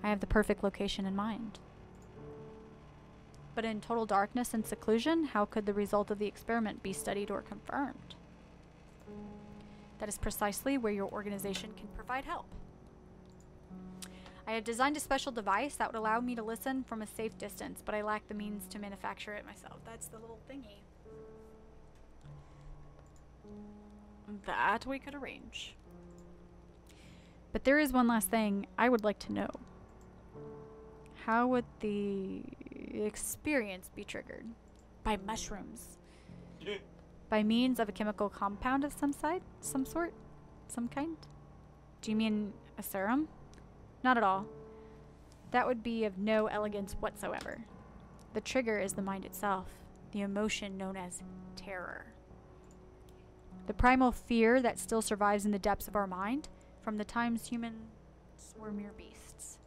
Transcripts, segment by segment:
I have the perfect location in mind. But in total darkness and seclusion, how could the result of the experiment be studied or confirmed? That is precisely where your organization can provide help. I have designed a special device that would allow me to listen from a safe distance, but I lack the means to manufacture it myself. That's the little thingy. That we could arrange. But there is one last thing I would like to know. How would the experience be triggered? By mushrooms. By means of a chemical compound of some sort? Some kind? Do you mean a serum? Not at all. That would be of no elegance whatsoever. The trigger is the mind itself, the emotion known as terror. The primal fear that still survives in the depths of our mind from the times humans were mere beasts.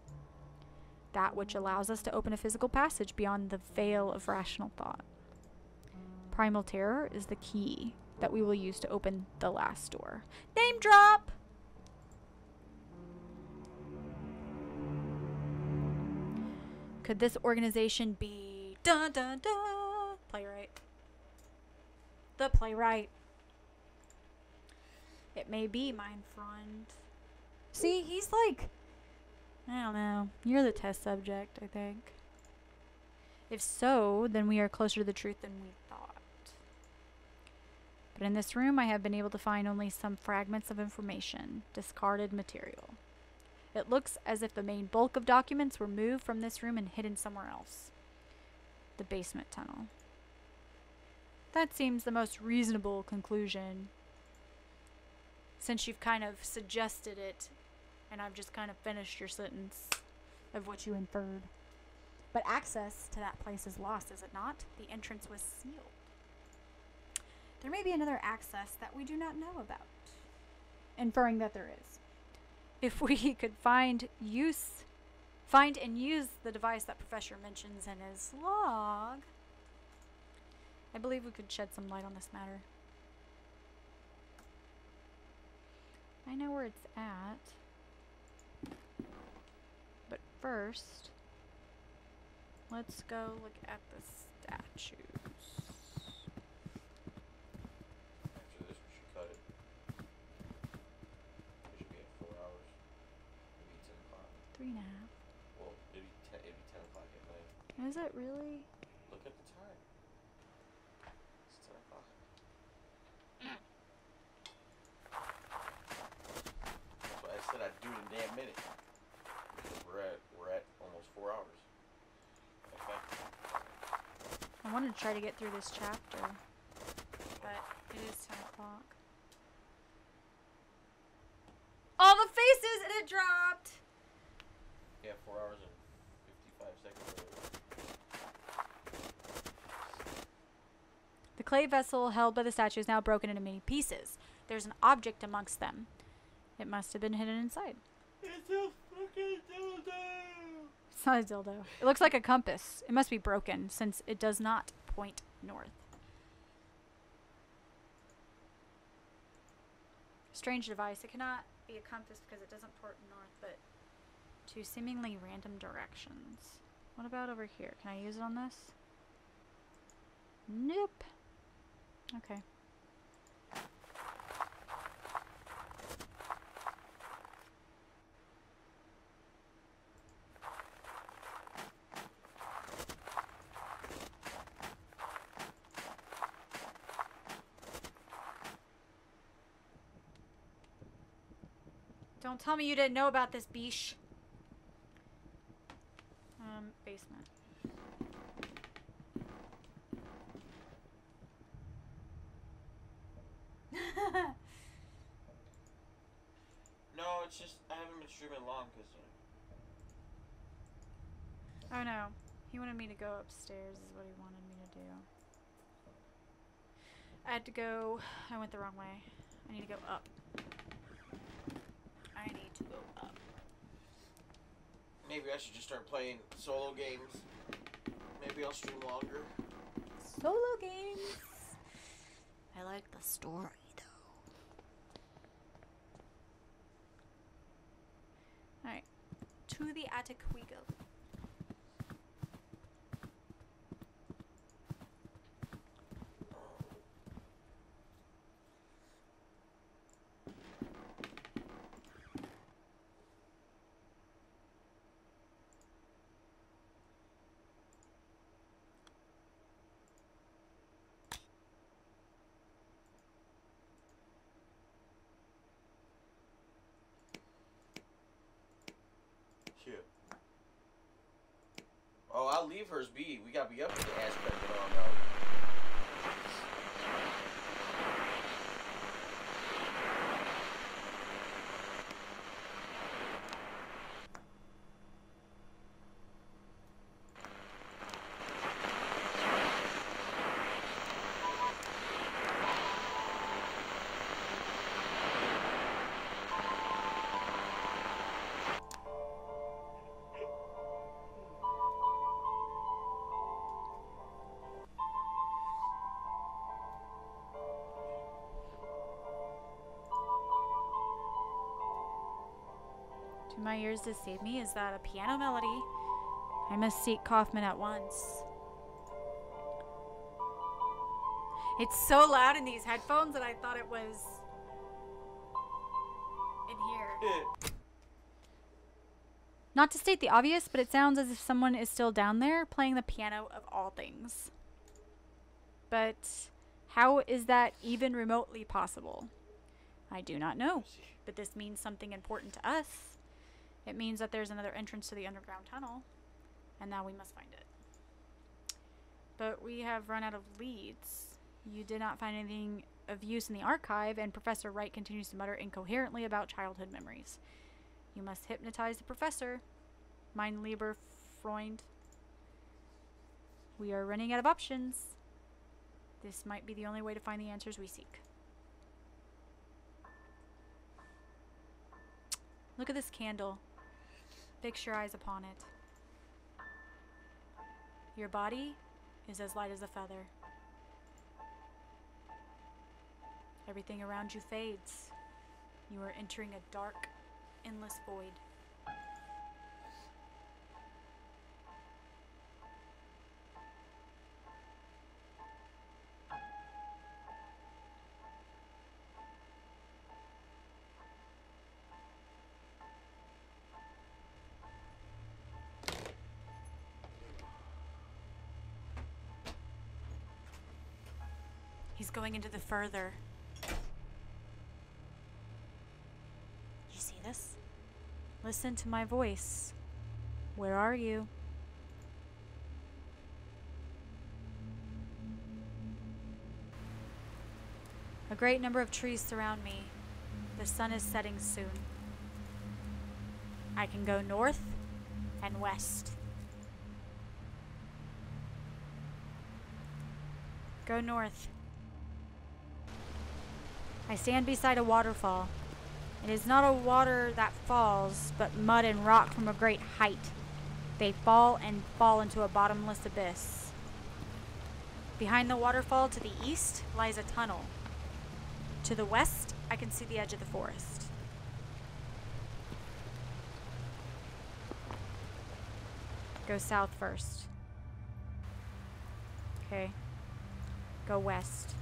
That which allows us to open a physical passage beyond the veil of rational thought. Primal terror is the key that we will use to open the last door. Name drop! Could this organization be dun dun dun playwright? The playwright. It may be, mein friend. See, he's like, I don't know. You're the test subject, I think. If so, then we are closer to the truth than we thought. But in this room, I have been able to find only some fragments of information, discarded material. It looks as if the main bulk of documents were moved from this room and hidden somewhere else. The basement tunnel. That seems the most reasonable conclusion, since you've kind of suggested it, and I've just kind of finished your sentence of what you inferred. But access to that place is lost, is it not? The entrance was sealed. There may be another access that we do not know about. Inferring that there is. If we could find and use the device that Professor mentions in his log, I believe we could shed some light on this matter. I know where it's at. But first, let's go look at the statues. After this, we should cut it. We should be at 4 hours. Maybe 10 o'clock. 3.5. Well, it'd be 10 o'clock at night. Is it really? Look at the time. It's 10 o'clock. That's why I said I'd do it in a damn minute. Because we're at almost 4 hours. Okay. I wanted to try to get through this chapter, but it is 10 o'clock. All the faces, and it dropped! Yeah, 4 hours and 55 seconds. The clay vessel held by the statue is now broken into many pieces. There's an object amongst them. It must have been hidden inside. It's a fucking dildo! It's not a dildo. It looks like a compass. It must be broken, since it does not point north. Strange device. It cannot be a compass because it doesn't point north, but to seemingly random directions. What about over here? Can I use it on this? Nope. Okay. Don't tell me you didn't know about this, Beesh. Basement. No, it's just I haven't been streaming long because. Oh no. He wanted me to go upstairs is what he wanted me to do. I had to go. I went the wrong way. I need to go up. I need to go up. Maybe I should just start playing solo games. Maybe I'll stream longer. Solo games. I like the story though. Alright. To the attic we go. Shit. Oh, I'll leave hers be. We gotta be up to the ass cracking on now. Do my ears deceive me? Is that a piano melody? I must seek Kaufman at once. It's so loud in these headphones that I thought it was in here. Not to state the obvious, but it sounds as if someone is still down there playing the piano of all things. But how is that even remotely possible? I do not know. But this means something important to us. It means that there's another entrance to the underground tunnel. And now we must find it. But we have run out of leads. You did not find anything of use in the archive, and Professor Wright continues to mutter incoherently about childhood memories. You must hypnotize the professor. Mein lieber Freund. We are running out of options. This might be the only way to find the answers we seek. Look at this candle. Fix your eyes upon it. Your body is as light as a feather. Everything around you fades. You are entering a dark, endless void. He's going into the further. You see this? Listen to my voice. Where are you? A great number of trees surround me. The sun is setting soon. I can go north and west. Go north. I stand beside a waterfall. It is not a water that falls, but mud and rock from a great height. They fall and fall into a bottomless abyss. Behind the waterfall to the east lies a tunnel. To the west, I can see the edge of the forest. Go south first. Okay. Go west.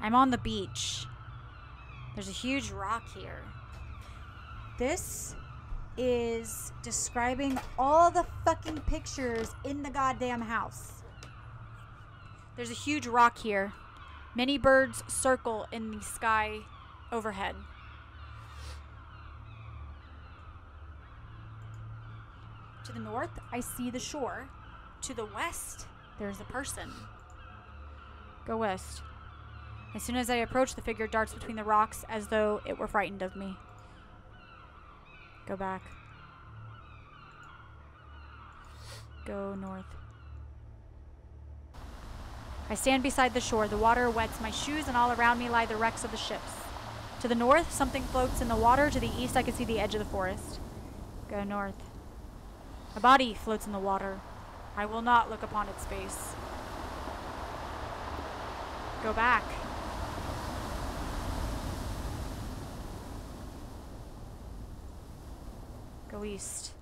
I'm on the beach. There's a huge rock here. This is describing all the fucking pictures in the goddamn house. There's a huge rock here. Many birds circle in the sky overhead. To the north, I see the shore. To the west, there's a person. Go west. As soon as I approach, the figure darts between the rocks as though it were frightened of me. Go back. Go north. I stand beside the shore. The water wets my shoes, and all around me lie the wrecks of the ships. To the north, something floats in the water. To the east, I can see the edge of the forest. Go north. A body floats in the water. I will not look upon its face. Go back. Go east.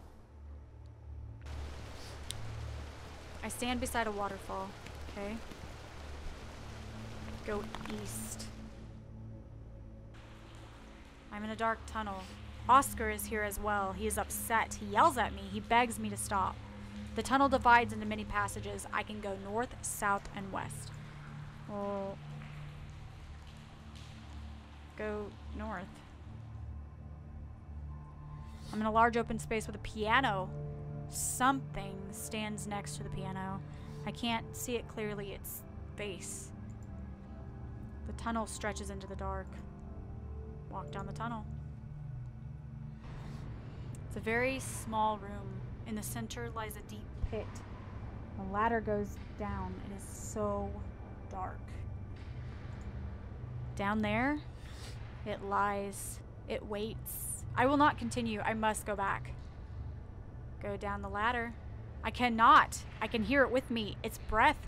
I stand beside a waterfall, okay? Go east. I'm in a dark tunnel. Oscar is here as well. He is upset. He yells at me. He begs me to stop. The tunnel divides into many passages. I can go north, south, and west. Well, go north. I'm in a large open space with a piano. Something stands next to the piano. I can't see it clearly. Its face. The tunnel stretches into the dark. Walk down the tunnel. It's a very small room. In the center lies a deep pit. A ladder goes down. It is so dark. Down there, it lies. It waits. I will not continue. I must go back. Go down the ladder. I cannot. I can hear it with me. Its breath.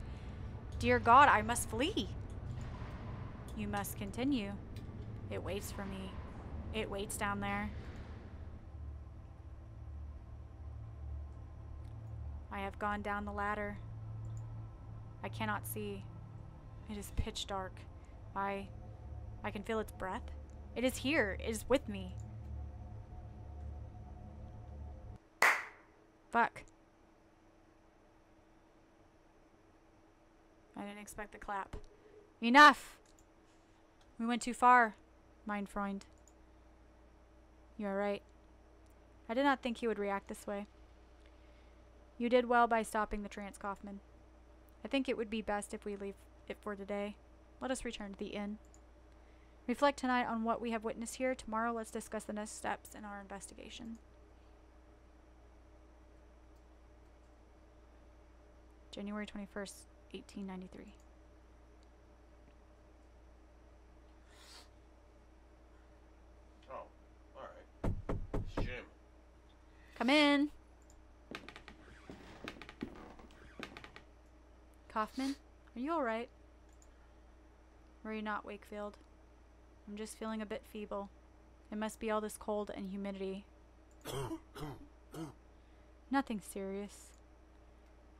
Dear God, I must flee. You must continue. It waits for me. It waits down there. I have gone down the ladder. I cannot see. It is pitch dark. I can feel its breath. It is here. It is with me. Fuck. I didn't expect the clap. Enough! We went too far, mein Freund. You are right. I did not think he would react this way. You did well by stopping the trance, Kaufman. I think it would be best if we leave it for today. Let us return to the inn. Reflect tonight on what we have witnessed here. Tomorrow, let's discuss the next steps in our investigation. January 21st, 1893. Oh, alright. It's Jim. Come in. Kaufman, are you alright? Worry not, Wakefield. I'm just feeling a bit feeble. It must be all this cold and humidity. Nothing serious.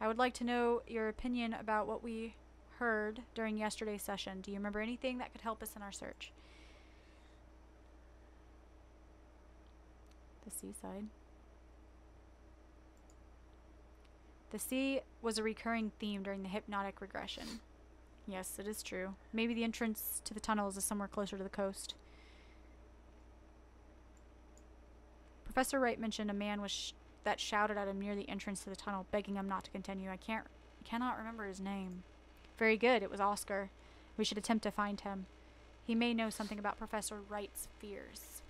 I would like to know your opinion about what we heard during yesterday's session. Do you remember anything that could help us in our search? The seaside. The sea was a recurring theme during the hypnotic regression. Yes, it is true. Maybe the entrance to the tunnels is somewhere closer to the coast. Professor Wright mentioned a man that shouted at him near the entrance to the tunnel, begging him not to continue. I cannot remember his name. Very good, it was Oscar. We should attempt to find him. He may know something about Professor Wright's fears.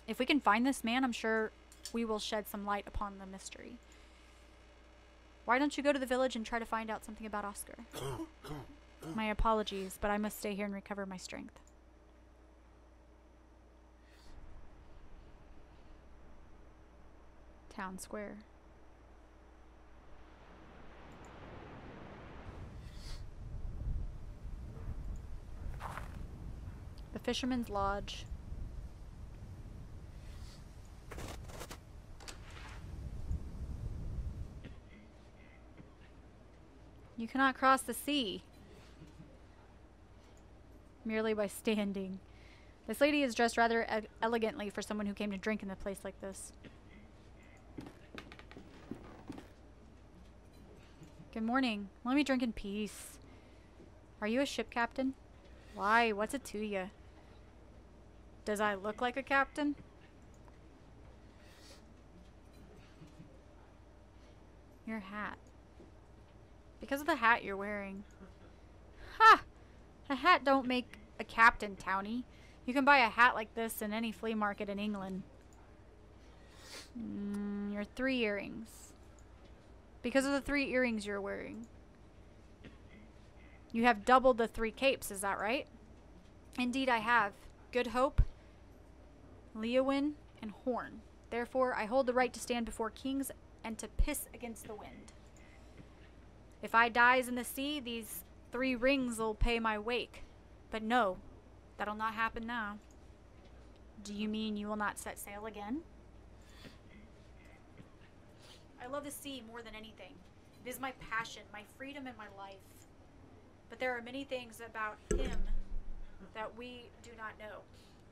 If we can find this man, I'm sure we will shed some light upon the mystery. Why don't you go to the village and try to find out something about Oscar? My apologies, but I must stay here and recover my strength. Town Square. The Fisherman's Lodge. You cannot cross the sea merely by standing. This lady is dressed rather elegantly for someone who came to drink in a place like this. Good morning. Let me drink in peace. Are you a ship captain? Why? What's it to you? Does I look like a captain? Your hat. Because of the hat you're wearing. Ha! A hat don't make a captain, townie. You can buy a hat like this in any flea market in England. Your 3 earrings. Because of the 3 earrings you're wearing. You have doubled the 3 capes, is that right? Indeed I have. Good Hope, Leowin, and Horn. Therefore, I hold the right to stand before kings and to piss against the wind. If I dies in the sea, these 3 rings will pay my wake. But no, that'll not happen now. Do you mean you will not set sail again? I love the sea more than anything. It is my passion, my freedom, and my life. But there are many things about him that we do not know.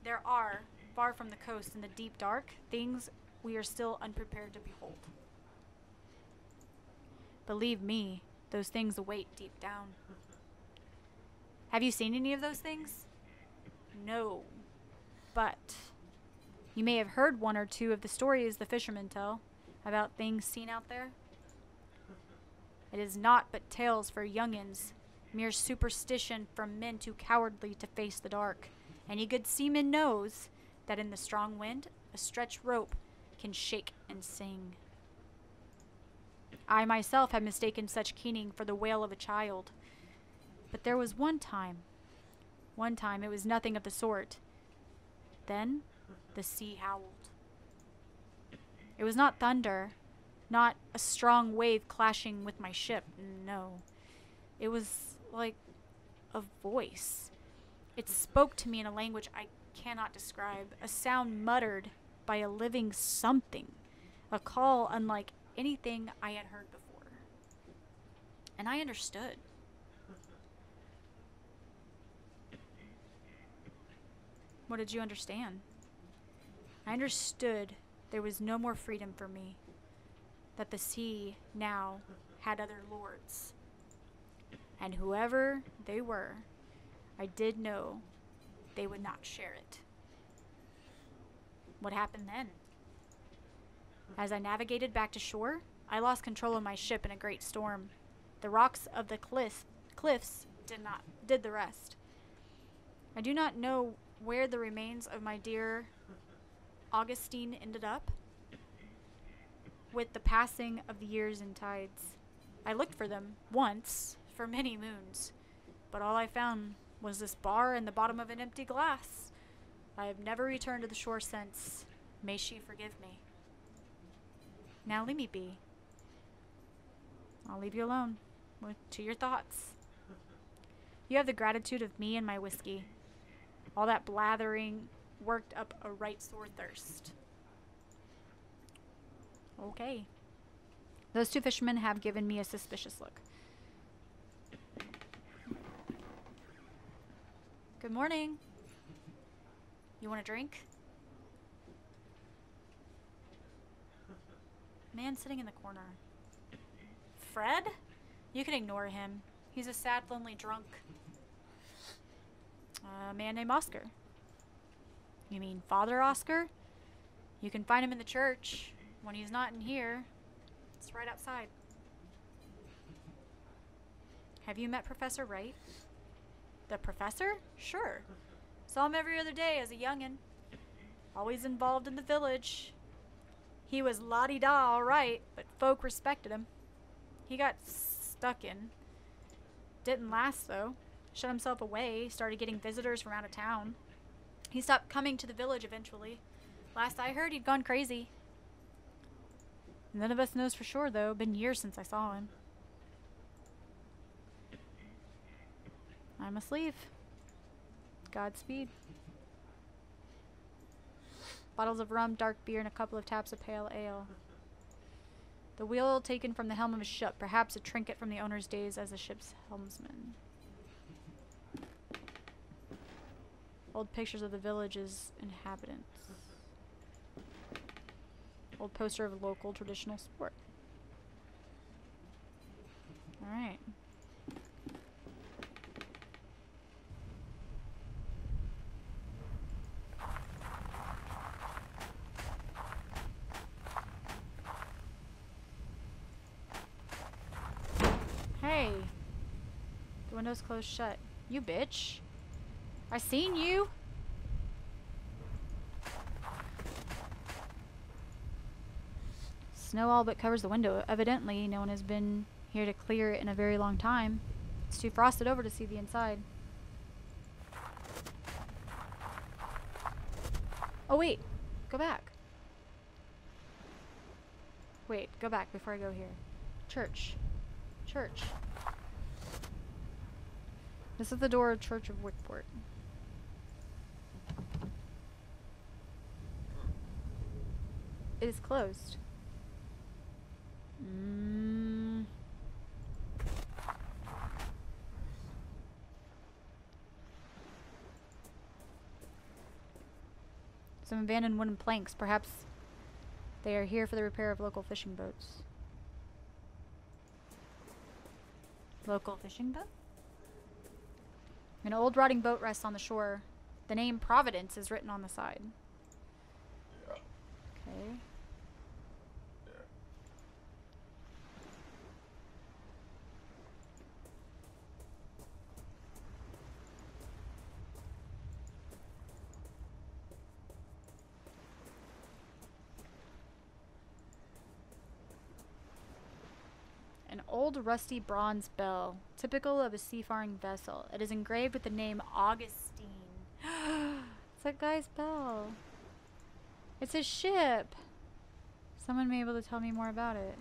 There are, far from the coast in the deep dark, things we are still unprepared to behold. Believe me, those things await deep down. Have you seen any of those things? No. But you may have heard one or two of the stories the fishermen tell about things seen out there. It is naught but tales for young'uns, mere superstition from men too cowardly to face the dark. Any good seaman knows that in the strong wind, a stretched rope can shake and sing. I myself have mistaken such keening for the wail of a child. But there was one time it was nothing of the sort. Then the sea howled. It was not thunder, not a strong wave clashing with my ship, no. It was like a voice. It spoke to me in a language I cannot describe, a sound muttered by a living something, a call unlike anything I had heard before. And I understood. What did you understand? I understood there was no more freedom for me, that the sea now had other lords. And whoever they were, I did know they would not share it. What happened then? As I navigated back to shore, I lost control of my ship in a great storm. The rocks of the cliffs did the rest. I do not know where the remains of my dear Augustine ended up. With the passing of the years and tides, I looked for them once for many moons, but all I found was this bar in the bottom of an empty glass. I have never returned to the shore since. May she forgive me. Now leave me be. I'll leave you alone to your thoughts. You have the gratitude of me and my whiskey. All that blathering worked up a right sore thirst. Okay. Those two fishermen have given me a suspicious look. Good morning. You want a drink? Man sitting in the corner. Fred? You can ignore him. He's a sad, lonely drunk. A man named Oscar. You mean Father Oscar? You can find him in the church. When he's not in here, it's right outside. Have you met Professor Wright? The professor? Sure. Saw him every other day as a youngin'. Always involved in the village. He was la-di-da all right, but folk respected him. He got stuck in. Didn't last, though. Shut himself away, started getting visitors from out of town. He stopped coming to the village eventually. Last I heard, he'd gone crazy. None of us knows for sure, though. Been years since I saw him. I must leave. Godspeed. Bottles of rum, dark beer, and a couple of taps of pale ale. The wheel taken from the helm of a ship, perhaps a trinket from the owner's days as a ship's helmsman. Old pictures of the village's inhabitants. Old poster of a local traditional sport. Alright. Hey. The window's closed shut. You bitch. I seen you. Snow all but covers the window. Evidently, no one has been here to clear it in a very long time. It's too frosted over to see the inside. Oh, wait. Go back. Wait, go back before I go here. Church. Church. This is the door of Church of Wickport. It is closed. Mm. Some abandoned wooden planks. Perhaps they are here for the repair of local fishing boats. Local fishing boat? An old rotting boat rests on the shore. The name Providence is written on the side. Yeah. Okay. Yeah. An old rusty bronze bell, typical of a seafaring vessel. It is engraved with the name Augustine. It's that guy's bell. It's his ship. Someone may be able to tell me more about it.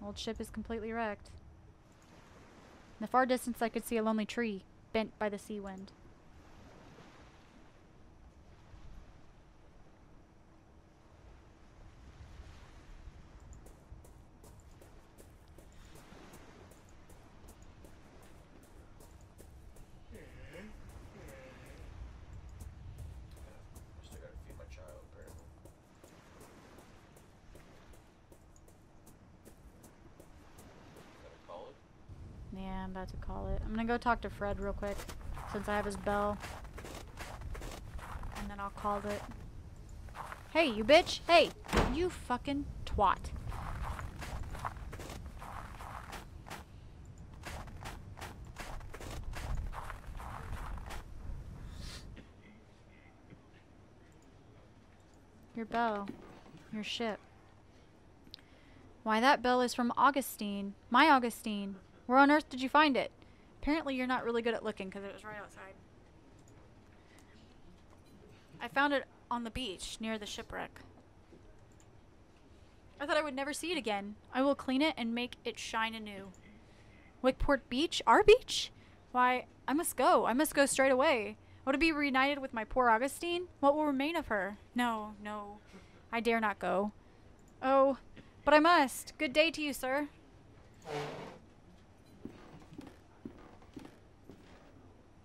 Old ship is completely wrecked. In the far distance I could see a lonely tree, bent by the sea wind. Still gotta feed my child, apparently. Gotta call it. Yeah, I'm about to call it. I'm gonna go talk to Fred real quick, since I have his bell. And then I'll call it. Hey, you bitch! Hey! You fucking twat. Your bell. Your ship. Why, that bell is from Augustine. My Augustine. Where on earth did you find it? Apparently you're not really good at looking because it was right outside. I found it on the beach near the shipwreck. I thought I would never see it again. I will clean it and make it shine anew. Wickport Beach? Our beach? Why, I must go. I must go straight away. Would it be reunited with my poor Augustine? What will remain of her? No, no. I dare not go. Oh, but I must. Good day to you, sir.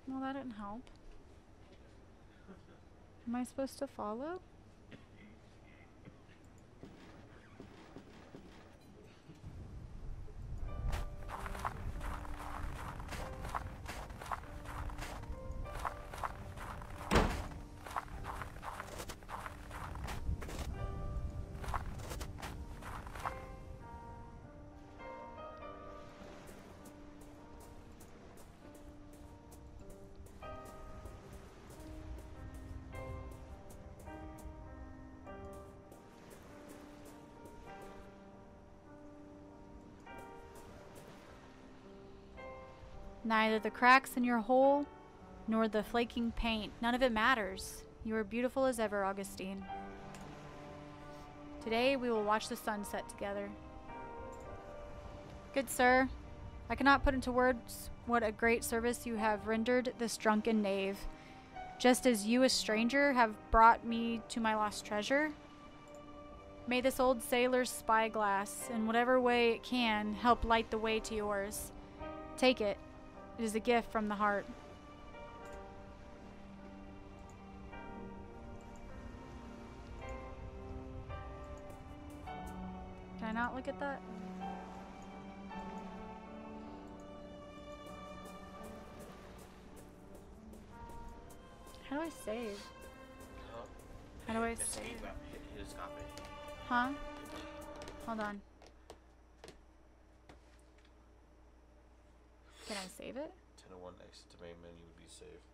Well, that didn't help. Am I supposed to follow? Neither the cracks in your hole nor the flaking paint. None of it matters. You are beautiful as ever, Augustine. Today we will watch the sunset together. Good sir, I cannot put into words what a great service you have rendered this drunken knave. Just as you, a stranger, have brought me to my lost treasure. May this old sailor's spyglass, in whatever way it can, help light the way to yours. Take it. It is a gift from the heart. Can I not look at that? How do I save? How do I save? Hit escape. Huh? Hold on. Can I save it? 1001 exit to main menu would be safe.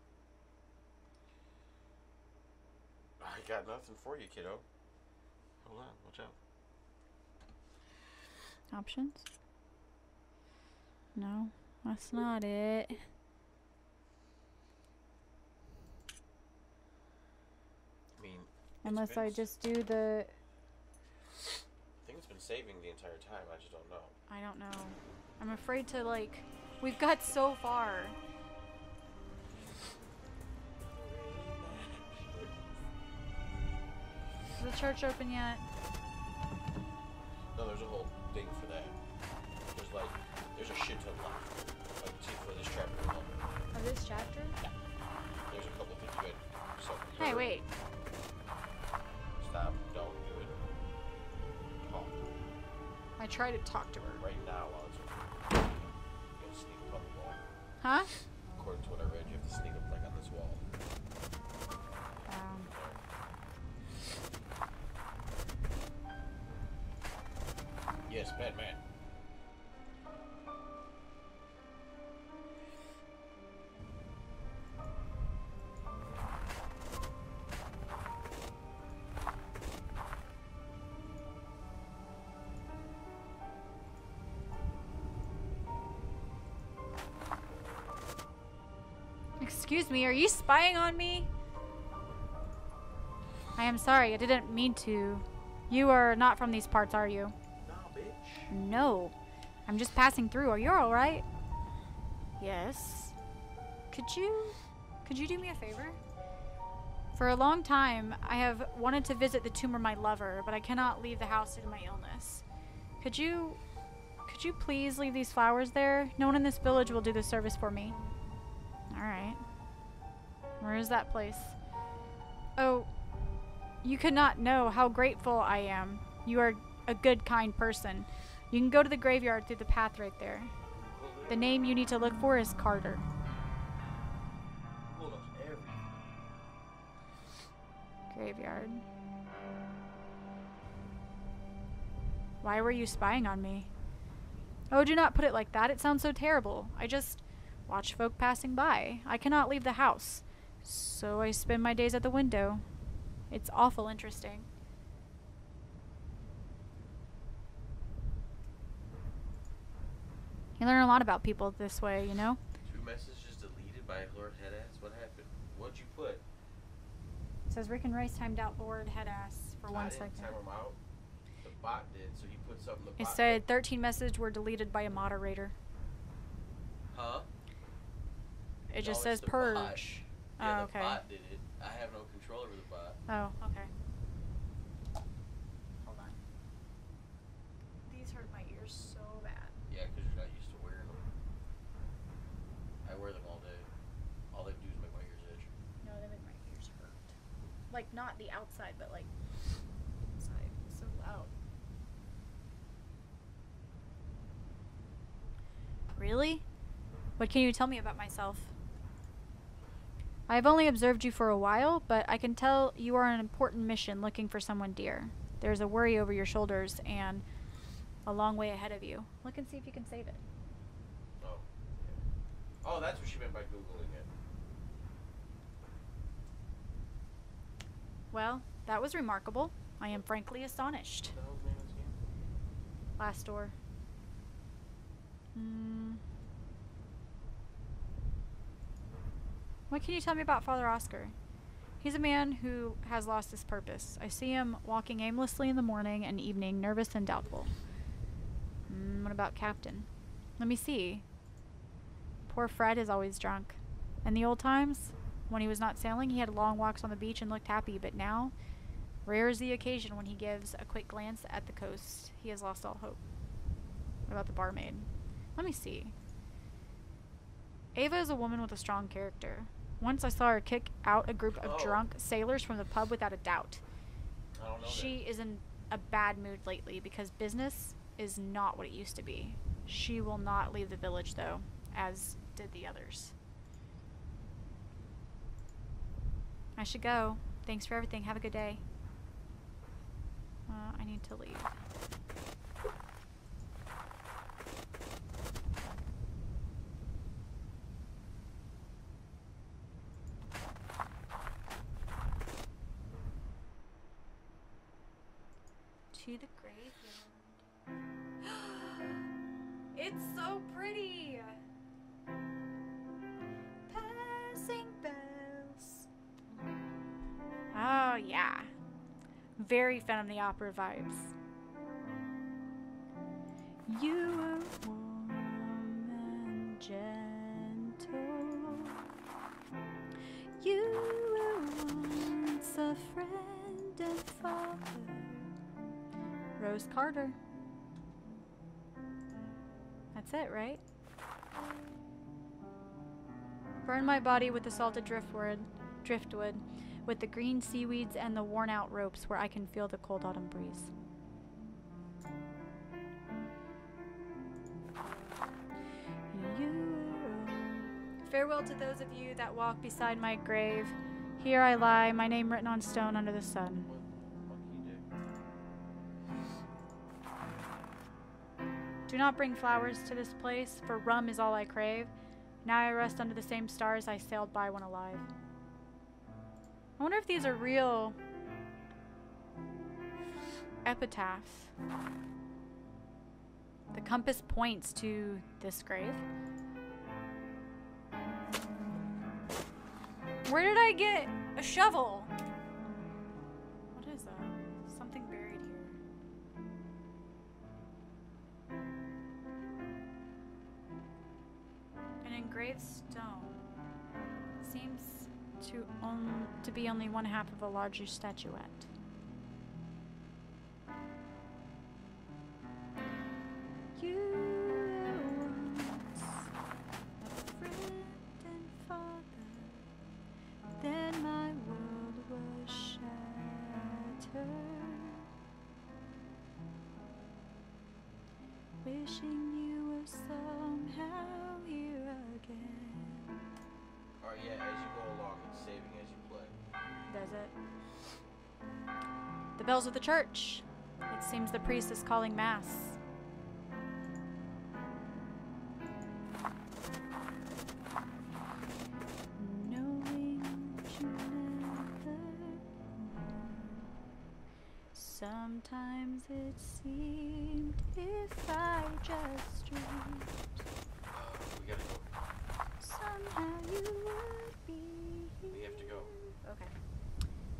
I got nothing for you, kiddo. Hold on, watch out. Options? No, that's not it. I mean, Unless I just do the... I think it's been saving the entire time, I just don't know. I don't know. I'm afraid to, like... We've got so far. Is the church open yet? there's a whole thing for that. There's a shit ton left. Like, for this chapter alone. Of this chapter? Yeah. There's a couple things good. Hey, wait. Stop. Don't do it. Talk. I try to talk to her. Right now, while it's you gotta sneak up on the wall. Huh? According to what I read, you have to sneak up like on this wall. Yes, Batman. Excuse me, are you spying on me? I am sorry, I didn't mean to. You are not from these parts, are you? Nah, bitch. No. I'm just passing through. Are you alright? Yes. Could you do me a favor? For a long time, I have wanted to visit the tomb of my lover, but I cannot leave the house due to my illness. Could you please leave these flowers there? No one in this village will do the service for me. Alright. Where is that place? Oh, you could not know how grateful I am. You are a good, kind person. You can go to the graveyard through the path right there. The name you need to look for is Carter. Hold up, everything. Graveyard. Why were you spying on me? Oh, do not put it like that. It sounds so terrible. I just watch folk passing by. I cannot leave the house, so I spend my days at the window. It's awful interesting. You learn a lot about people this way, you know? 2 messages deleted by Lord Headass. What happened? What'd you put? It says Rick and Rice timed out Lord Headass for 1 second. I didn't time him out. The bot did, so he put something. The It bot said 13 messages were deleted by a moderator. Huh? It just No, says it's the purge. bot. Yeah, Oh, okay. the bot did it. I have no control over the bot. Oh, okay. Hold on. These hurt my ears so bad. Yeah, because you're not used to wearing them. I wear them all day. All they do is make my ears itch. No, they make my ears hurt. Like, not the outside, but like inside. It's so loud. Really? What can you tell me about myself? I have only observed you for a while, but I can tell you are on an important mission looking for someone dear. There's a worry over your shoulders and a long way ahead of you. Look and see if you can save it. Oh. Yeah. Oh, that's what she meant by Googling it. Well, that was remarkable. I am frankly astonished. What the hell's the name of this game? Last door. What can you tell me about Father Oscar? He's a man who has lost his purpose. I see him walking aimlessly in the morning and evening, nervous and doubtful. What about Captain? Let me see. Poor Fred is always drunk. In the old times, when he was not sailing, he had long walks on the beach and looked happy, but now, rare is the occasion when he gives a quick glance at the coast. He has lost all hope. What about the barmaid? Let me see. Ava is a woman with a strong character. Once I saw her kick out a group of drunk sailors from the pub without a doubt. I don't know. She is in a bad mood lately because business is not what it used to be. She will not leave the village, though, as did the others. I should go. Thanks for everything. Have a good day. I need to leave. To the graveyard. It's so pretty. Passing bells. Oh yeah, very Phantom of the Opera vibes. You are warm and gentle. You were once a friend and father. Rose Carter. That's it, right? Burn my body with the salted driftwood, with the green seaweeds and the worn-out ropes where I can feel the cold autumn breeze. Farewell to those of you that walk beside my grave. Here I lie, my name written on stone under the sun. What can you do? Do not bring flowers to this place, for rum is all I crave. Now I rest under the same stars I sailed by when alive. I wonder if these are real epitaphs. The compass points to this grave. Where did I get a shovel? What is that? Something buried here. An engraved stone. Seems to be only one half of a larger statuette. You were once a friend and father, then my world was shattered. Wishing you were somehow here again. Alright, yeah, as you go along, it's saving as you play. Does it? The bells of the church. It seems the priest is calling mass. Knowing you never were. Sometimes it seemed if I just dreamed, We gotta go. somehow you would be here. We have to go. Okay.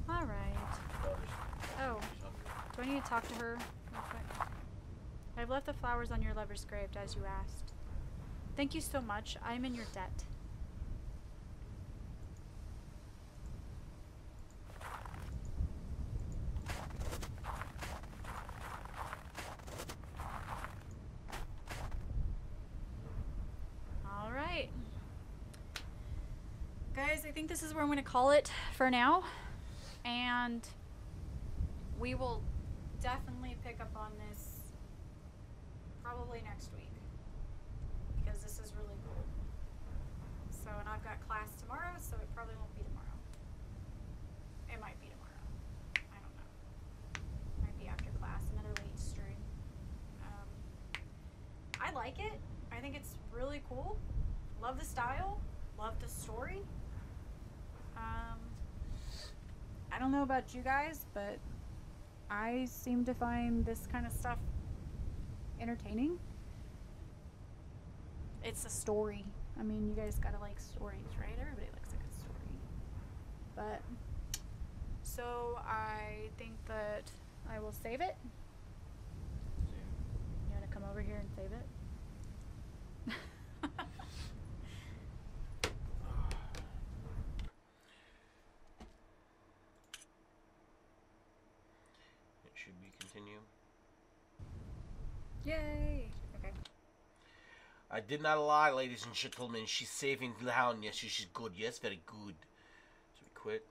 All right. Oh, do I need to talk to her real quick? I've left the flowers on your lover's grave, as you asked. Thank you so much. I'm in your debt. All right. Guys, I think this is where I'm going to call it for now. And we will definitely pick up on this probably next week, because this is really cool. So, and I've got class tomorrow, so it probably won't be tomorrow. It might be tomorrow. I don't know. Might be after class, another late stream. I like it. I think it's really cool. Love the style. Love the story. I don't know about you guys, but I seem to find this kind of stuff entertaining. It's a story. I mean, you guys gotta like stories, right? Everybody likes a good story. But, so I think that I will save it. You wanna come over here and save it? Should we continue? Yay! Okay. I did not lie, ladies and gentlemen. She's saving the town. Yes, she's good. Yes, very good. So we quit.